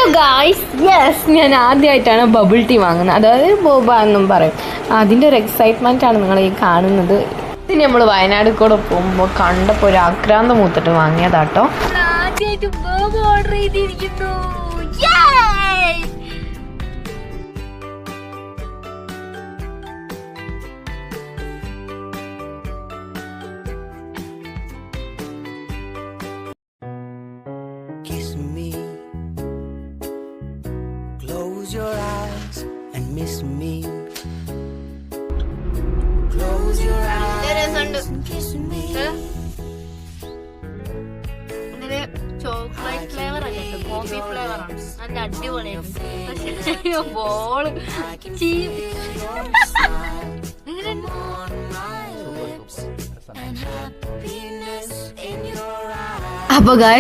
So guys, yes, ഞാൻ ആദ്യമായിട്ടാണ് bubble tea വാങ്ങുന്നത്. അതായത് ബോബ എന്നും പറയും. അതിൻ്റെ ഒരു എക്സൈറ്റ്മെൻ്റ് ആണ് നിങ്ങൾ ഈ കാണുന്നത്. ഇതിന് നമ്മൾ വയനാട് കൂടെ പോകുമ്പോൾ കണ്ടപ്പോൾ ഒരു ആക്രാന്തം മൂത്തിട്ട് വാങ്ങിയതാട്ടോ. ആദ്യമായിട്ട് ബോബ ഓർഡർ ചെയ്തിരിക്കുന്നു. Close your eyes and miss me. Close your eyes and kiss me. Chocolate flavour അല്ല, കോഫി ഫ്ലേവർ ആണ്. നല്ല അടിപൊളിയാണ്. ബോള് അപ്പോൾ